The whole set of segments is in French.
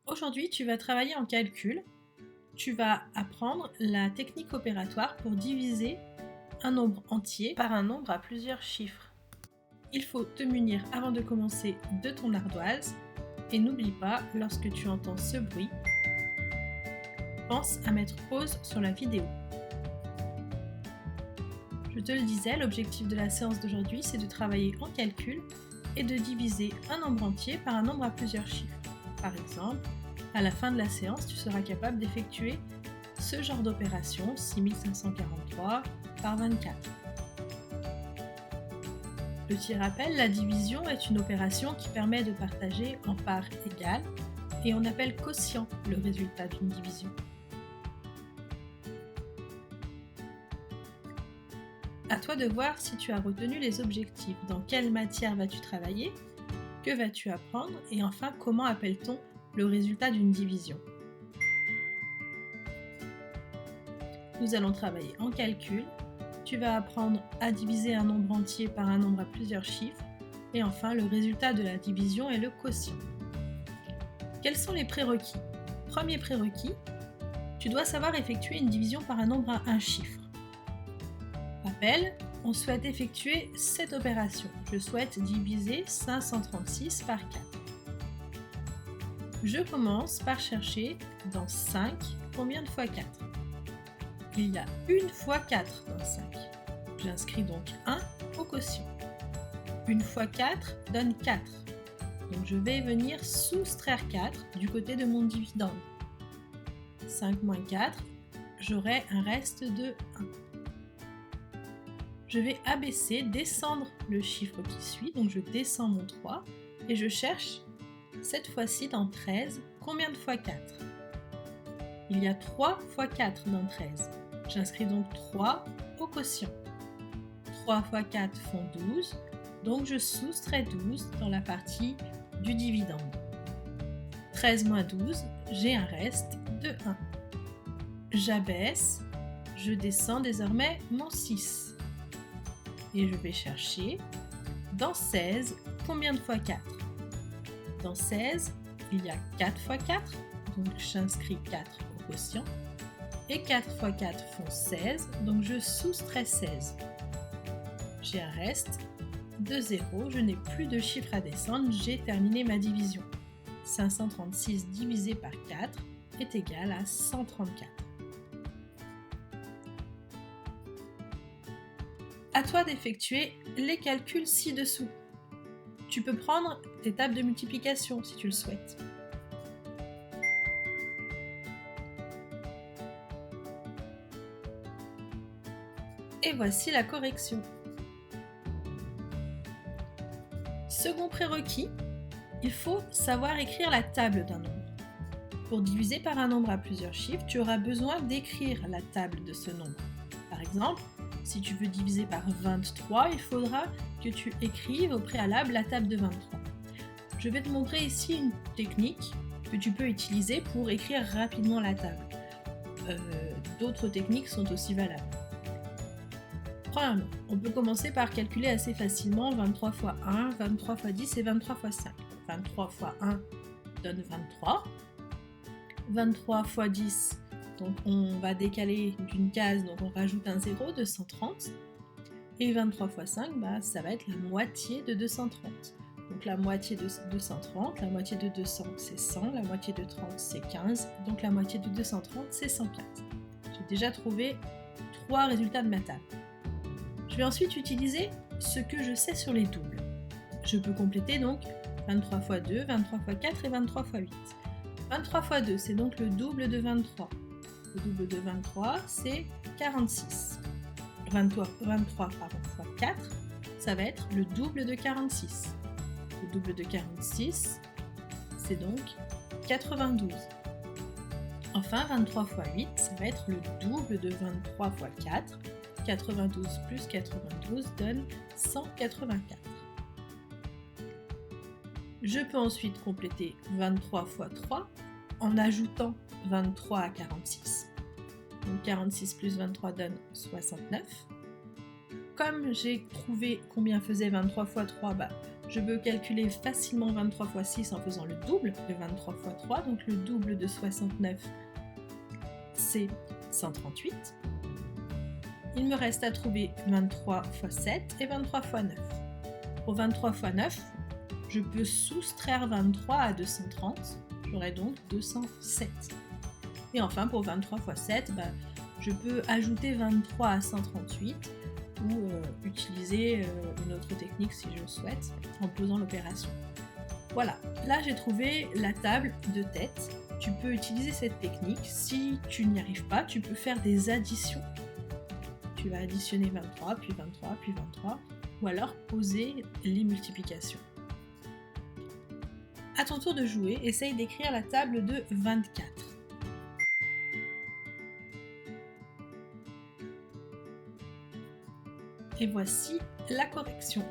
Aujourd'hui, tu vas travailler en calcul. Tu vas apprendre la technique opératoire pour diviser un nombre entier par un nombre à plusieurs chiffres. Il faut te munir avant de commencer de ton ardoise et n'oublie pas, lorsque tu entends ce bruit, pense à mettre pause sur la vidéo. Je te le disais, l'objectif de la séance d'aujourd'hui, c'est de travailler en calcul et de diviser un nombre entier par un nombre à plusieurs chiffres. Par exemple, à la fin de la séance, tu seras capable d'effectuer ce genre d'opération, 6543 par 24. Petit rappel, la division est une opération qui permet de partager en parts égales et on appelle quotient le résultat d'une division. À toi de voir si tu as retenu les objectifs, dans quelle matière vas-tu travailler, que vas-tu apprendre et enfin comment appelle-t-on le résultat d'une division. Nous allons travailler en calcul. Tu vas apprendre à diviser un nombre entier par un nombre à plusieurs chiffres et enfin le résultat de la division est le quotient. Quels sont les prérequis ? Premier prérequis, tu dois savoir effectuer une division par un nombre à un chiffre. Rappel, on souhaite effectuer cette opération. Je souhaite diviser 536 par 4. Je commence par chercher dans 5 combien de fois 4. Il y a une fois 4 dans 5. J'inscris donc 1 au quotient. Une fois 4 donne 4. Donc je vais venir soustraire 4 du côté de mon dividende. 5 moins 4, j'aurai un reste de 1. Je vais abaisser, descendre le chiffre qui suit, donc je descends mon 3 et je cherche cette fois-ci dans 13 combien de fois 4. Il y a 3 fois 4 dans 13. J'inscris donc 3 au quotient. 3 fois 4 font 12, donc je soustrais 12 dans la partie du dividende. 13 moins 12, j'ai un reste de 1. J'abaisse, je descends désormais mon 6. Et je vais chercher dans 16 combien de fois 4. Dans 16, il y a 4 fois 4, donc j'inscris 4 au quotient. Et 4 fois 4 font 16, donc je soustrais 16. J'ai un reste de 0, je n'ai plus de chiffre à descendre, j'ai terminé ma division. 536 divisé par 4 est égal à 134. À toi d'effectuer les calculs ci-dessous. Tu peux prendre tes tables de multiplication si tu le souhaites. Et voici la correction. Second prérequis, il faut savoir écrire la table d'un nombre. Pour diviser par un nombre à plusieurs chiffres, tu auras besoin d'écrire la table de ce nombre. Par exemple, si tu veux diviser par 23, il faudra que tu écrives au préalable la table de 23. Je vais te montrer ici une technique que tu peux utiliser pour écrire rapidement la table. D'autres techniques sont aussi valables. Premièrement, on peut commencer par calculer assez facilement 23 fois 1, 23 fois 10 et 23 fois 5. 23 fois 1 donne 23. 23 fois 10, donc on va décaler d'une case, donc on rajoute un 0, 230. Et 23 fois 5, ça va être la moitié de 230. Donc la moitié de 230, la moitié de 200 c'est 100, la moitié de 30 c'est 15, donc la moitié de 230 c'est 115. J'ai déjà trouvé 3 résultats de ma table. Je vais ensuite utiliser ce que je sais sur les doubles. Je peux compléter donc 23 fois 2, 23 fois 4 et 23 fois 8. 23 fois 2, c'est donc le double de 23. Le double de 23, c'est 46. 23 fois 4, ça va être le double de 46. Le double de 46, c'est donc 92. Enfin, 23 fois 8, ça va être le double de 23 fois 4. 92 plus 92 donne 184. Je peux ensuite compléter 23 fois 3 en ajoutant 23 à 46. Donc 46 plus 23 donne 69. Comme j'ai trouvé combien faisait 23 fois 3, Je peux calculer facilement 23 fois 6 en faisant le double de 23 fois 3, donc le double de 69, c'est 138. Il me reste à trouver 23 fois 7 et 23 fois 9. Pour 23 fois 9, je peux soustraire 23 à 230, j'aurai donc 207. Et enfin, pour 23 fois 7, je peux ajouter 23 à 138 ou utiliser une autre technique si je le souhaite en posant l'opération. Voilà, là j'ai trouvé la table de tête. Tu peux utiliser cette technique. Si tu n'y arrives pas, tu peux faire des additions. Tu vas additionner 23, puis 23, puis 23, ou alors poser les multiplications. À ton tour de jouer, essaye d'écrire la table de 24. Et voici la correction.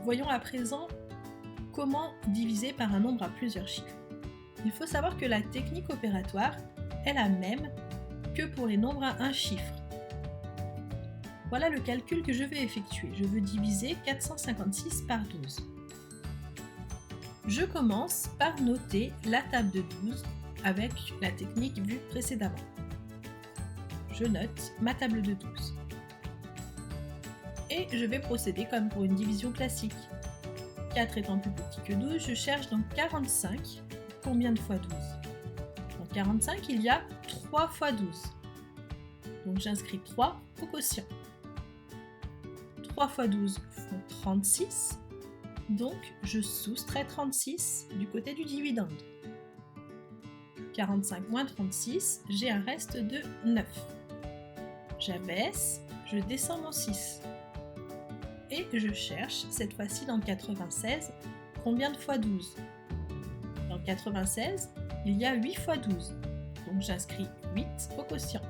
Voyons à présent comment diviser par un nombre à plusieurs chiffres. Il faut savoir que la technique opératoire est la même que pour les nombres à un chiffre. Voilà le calcul que je vais effectuer. Je veux diviser 456 par 12. Je commence par noter la table de 12 avec la technique vue précédemment. Je note ma table de 12. Et je vais procéder comme pour une division classique. 4 étant plus petit que 12, je cherche donc 45. Combien de fois 12 ? Dans 45, il y a 3 fois 12. Donc j'inscris 3 au quotient. 3 fois 12 font 36. Donc je soustrais 36 du côté du dividende. 45 moins 36, j'ai un reste de 9. J'abaisse, je descends mon 6. Et je cherche, cette fois-ci dans 96, combien de fois 12 ? Dans 96, il y a 8 fois 12. Donc j'inscris 8 au quotient.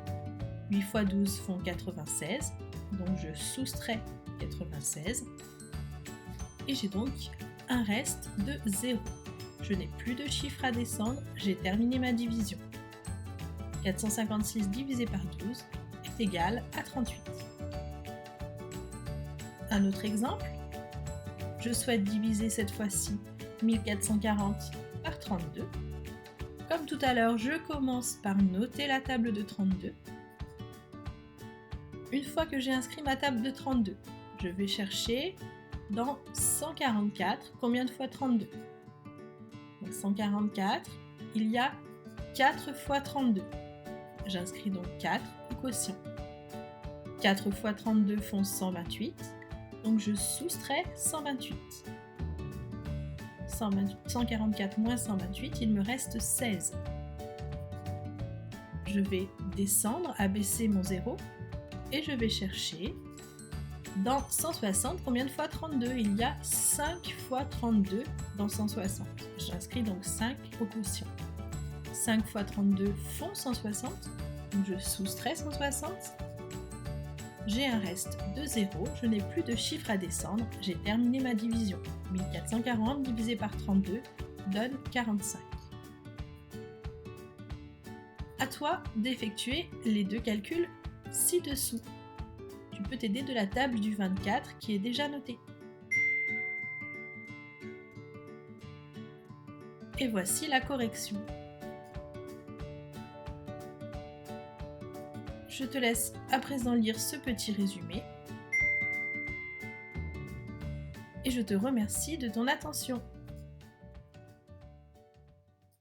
8 fois 12 font 96, donc je soustrais 96. Et j'ai donc un reste de 0. Je n'ai plus de chiffres à descendre, j'ai terminé ma division. 456 divisé par 12 est égal à 38. Un autre exemple, je souhaite diviser cette fois-ci 1440 par 32. Comme tout à l'heure, je commence par noter la table de 32. Une fois que j'ai inscrit ma table de 32, je vais chercher dans 144 combien de fois 32. Dans 144, il y a 4 fois 32. J'inscris donc 4 au quotient. 4 fois 32 font 128. Donc je soustrais 128. 144 moins 128, il me reste 16. Je vais descendre, abaisser mon 0 et je vais chercher dans 160 combien de fois 32. Il y a 5 fois 32 dans 160. J'inscris donc 5 au quotient. 5 fois 32 font 160, donc je soustrais 160. J'ai un reste de 0, je n'ai plus de chiffres à descendre, j'ai terminé ma division. 1440 divisé par 32 donne 45. À toi d'effectuer les deux calculs ci-dessous. Tu peux t'aider de la table du 24 qui est déjà notée. Et voici la correction. Je te laisse à présent lire ce petit résumé et je te remercie de ton attention.